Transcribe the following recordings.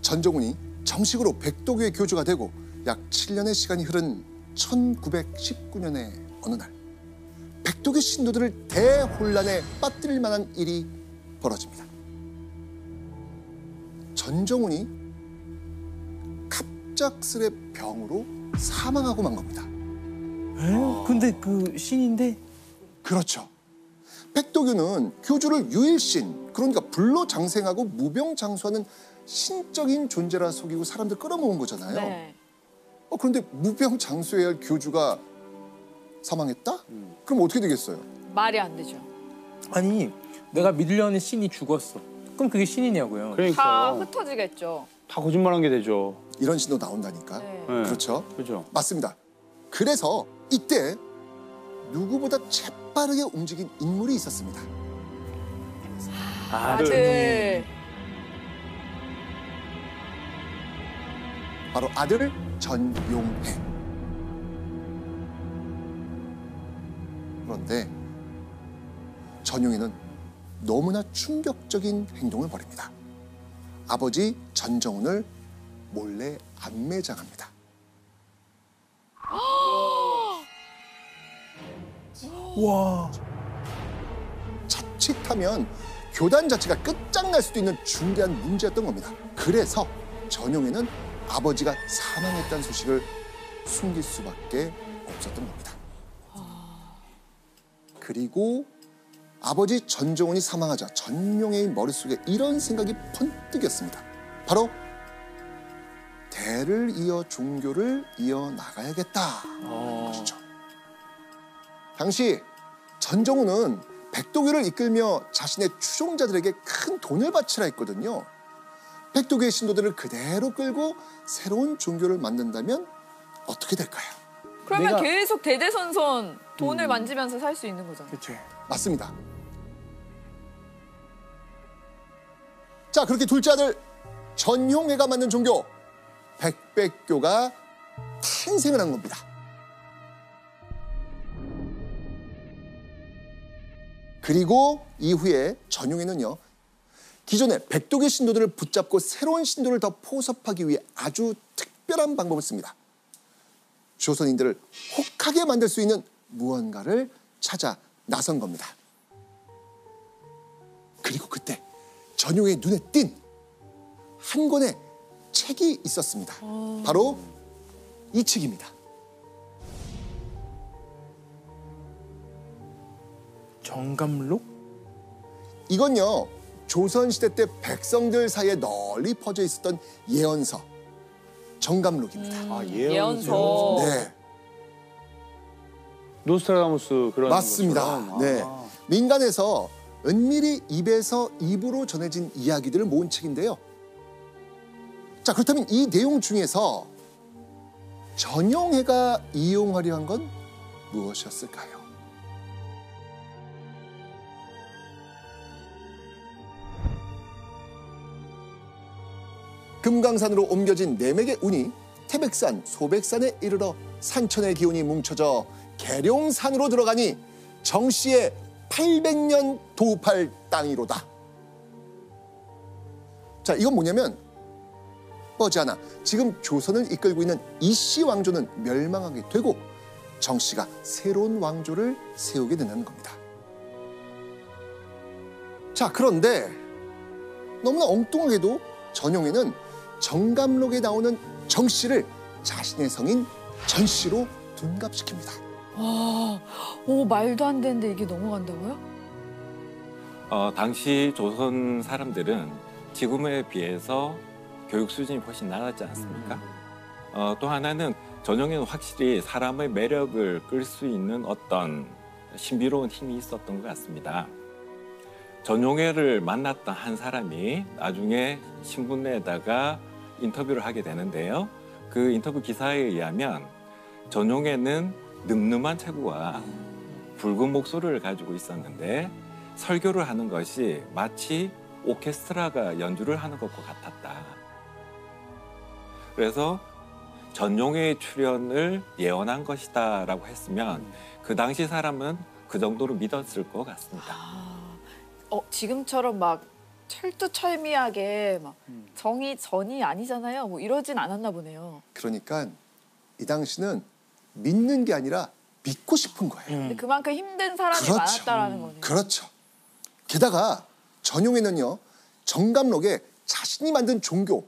전종훈이 정식으로 백도교의 교주가 되고 약 7년의 시간이 흐른 1919년의 어느 날 백도교 신도들을 대혼란에 빠뜨릴 만한 일이 벌어집니다. 전종훈이 갑작스레 병으로 사망하고 만 겁니다. 근데 그 신인데? 그렇죠. 백도교는 교주를 유일신, 그러니까 불로 장생하고 무병장수하는 신적인 존재라 속이고 사람들 끌어모은 거잖아요. 네. 그런데 무병장수해야 할 교주가 사망했다? 그럼 어떻게 되겠어요? 말이 안 되죠. 아니, 내가 믿으려는 신이 죽었어. 그럼 그게 신이냐고요. 다 그러니까 흩어지겠죠. 다 거짓말한 게 되죠. 이런 신도 나온다니까. 네. 네. 그렇죠? 그렇죠. 맞습니다. 그래서 이때 누구보다 재빠르게 움직인 인물이 있었습니다. 아들. 바로 아들 전용해. 그런데 전용해는 너무나 충격적인 행동을 벌입니다. 아버지 전정훈을 몰래 암매장합니다. 와. 자칫하면 교단 자체가 끝장날 수도 있는 중대한 문제였던 겁니다. 그래서 전용해는 아버지가 사망했다는 소식을 숨길 수밖에 없었던 겁니다. 그리고 아버지 전종훈이 사망하자 전용해의 머릿속에 이런 생각이 번뜩였습니다. 바로 대를 이어 종교를 이어나가야겠다. 그렇죠. 당시 전종훈은 백도교를 이끌며 자신의 추종자들에게 큰 돈을 바치라 했거든요. 백도교의 신도들을 그대로 끌고 새로운 종교를 만든다면 어떻게 될까요? 그러면 계속 대대손손 돈을 만지면서 살 수 있는 거잖아요. 그렇죠. 맞습니다. 자, 그렇게 둘째 아들 전용해가 만든 종교 백백교가 탄생을 한 겁니다. 그리고 이후에 전용해는요, 기존의 백도교 신도들을 붙잡고 새로운 신도를 더 포섭하기 위해 아주 특별한 방법을 씁니다. 조선인들을 혹하게 만들 수 있는 무언가를 찾아 나선 겁니다. 그리고 그때 전용의 눈에 띈 한 권의 책이 있었습니다. 바로 이 책입니다. 정감록? 이건요, 조선시대 때 백성들 사이에 널리 퍼져 있었던 예언서, 정감록입니다. 아, 예언서. 네, 노스트라다무스 그런 맞습니다. 것처럼. 네, 아. 민간에서 은밀히 입에서 입으로 전해진 이야기들을 모은 책인데요. 자, 그렇다면 이 내용 중에서 전용해가 이용하려 한 건 무엇이었을까요? 금강산으로 옮겨진 내맥의 운이 태백산, 소백산에 이르러 산천의 기운이 뭉쳐져 계룡산으로 들어가니 정씨의 800년 도팔 땅이로다. 자, 이건 뭐냐면 뻔하지 지금 조선을 이끌고 있는 이씨 왕조는 멸망하게 되고 정씨가 새로운 왕조를 세우게 된다는 겁니다. 자, 그런데 너무나 엉뚱하게도 전용해는 정감록에 나오는 정씨를 자신의 성인 전씨로 둔갑시킵니다. 와, 오, 말도 안 되는데 이게 넘어간다고요? 당시 조선 사람들은 지금에 비해서 교육 수준이 훨씬 낮았지 않습니까? 또 하나는 전용해는 확실히 사람의 매력을 끌 수 있는 어떤 신비로운 힘이 있었던 것 같습니다. 전용해를 만났던 한 사람이 나중에 신문에다가 인터뷰를 하게 되는데요. 그 인터뷰 기사에 의하면 전용해는 늠름한 체구와 붉은 목소리를 가지고 있었는데 설교를 하는 것이 마치 오케스트라가 연주를 하는 것과 같았다. 그래서 전용해의 출연을 예언한 것이다라고 했으면 그 당시 사람은 그 정도로 믿었을 것 같습니다. 지금처럼 막 철두철미하게 막 정이 전이 아니잖아요. 뭐 이러진 않았나 보네요. 그러니까 이 당시는 믿는 게 아니라 믿고 싶은 거예요. 근데 그만큼 힘든 사람이 그렇죠. 많았다라는 거네요. 그렇죠. 게다가 전용에는요. 정감록에 자신이 만든 종교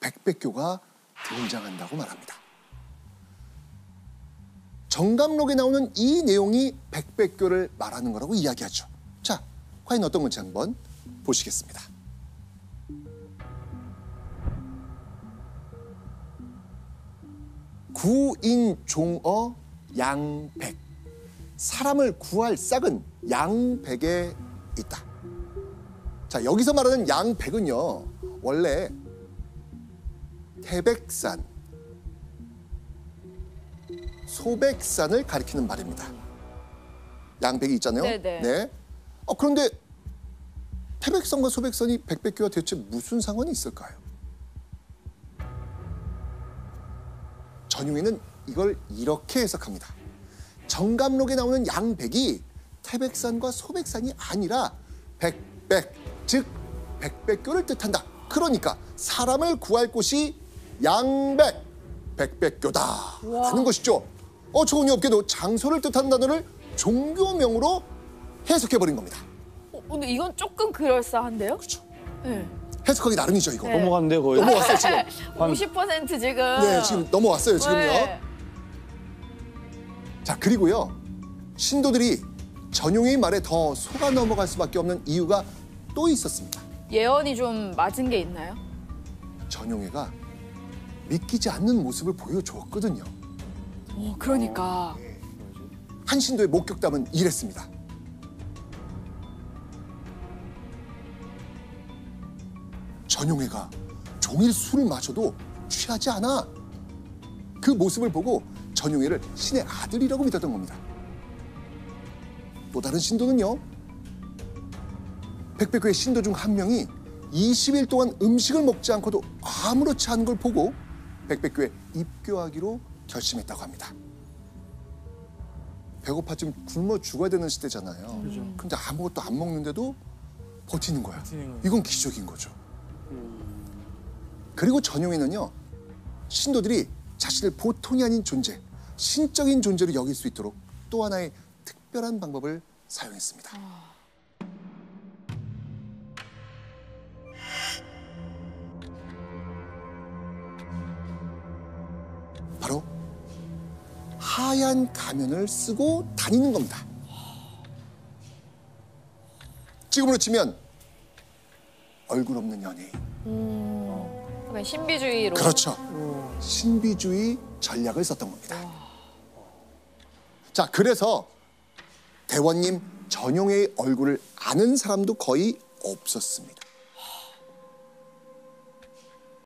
백백교가 등장한다고 말합니다. 정감록에 나오는 이 내용이 백백교를 말하는 거라고 이야기하죠. 자, 과연 어떤 건지 한번 보시겠습니다. 구인종어 양백. 사람을 구할 싹은 양백에 있다. 자, 여기서 말하는 양백은요. 원래 태백산, 소백산을 가리키는 말입니다. 양백이 있잖아요. 네네. 네. 그런데 태백산과 소백산이 백백교와 대체 무슨 상관이 있을까요? 전용에는 이걸 이렇게 해석합니다. 정감록에 나오는 양백이 태백산과 소백산이 아니라 백백, 즉 백백교를 뜻한다. 그러니까 사람을 구할 곳이 양백, 백백교다 라는 것이죠. 어처구니 없게도 장소를 뜻하는 단어를 종교명으로 해석해버린 겁니다. 근데 이건 조금 그럴싸한데요? 그렇죠. 네. 해석하기 나름이죠, 이거. 네. 넘어갔는데 거의. 넘어왔어요, 지금. 50% 지금. 네, 지금 넘어왔어요, 지금요. 네. 자, 그리고요. 신도들이 전용의 말에 더 속아 넘어갈 수밖에 없는 이유가 또 있었습니다. 예언이 좀 맞은 게 있나요? 전용회가 믿기지 않는 모습을 보여주었거든요. 그러니까. 한 신도의 목격담은 이랬습니다. 전용회가 종일 술을 마셔도 취하지 않아. 그 모습을 보고 전용회를 신의 아들이라고 믿었던 겁니다. 또 다른 신도는요. 백백교의 신도 중 한 명이 20일 동안 음식을 먹지 않고도 아무렇지 않은 걸 보고 백백교에 입교하기로 결심했다고 합니다. 배고파 좀 굶어 죽어야 되는 시대잖아요. 근데 아무것도 안 먹는데도 버티는 거야. 이건 기적인 거죠. 그리고 전용에는요. 신도들이 자신을 보통이 아닌 존재, 신적인 존재로 여길 수 있도록 또 하나의 특별한 방법을 사용했습니다. 바로 하얀 가면을 쓰고 다니는 겁니다. 지금으로 치면 얼굴 없는 연예인. 그러면 신비주의로. 그렇죠. 신비주의 전략을 썼던 겁니다. 자, 그래서 대원님 전용의 얼굴을 아는 사람도 거의 없었습니다.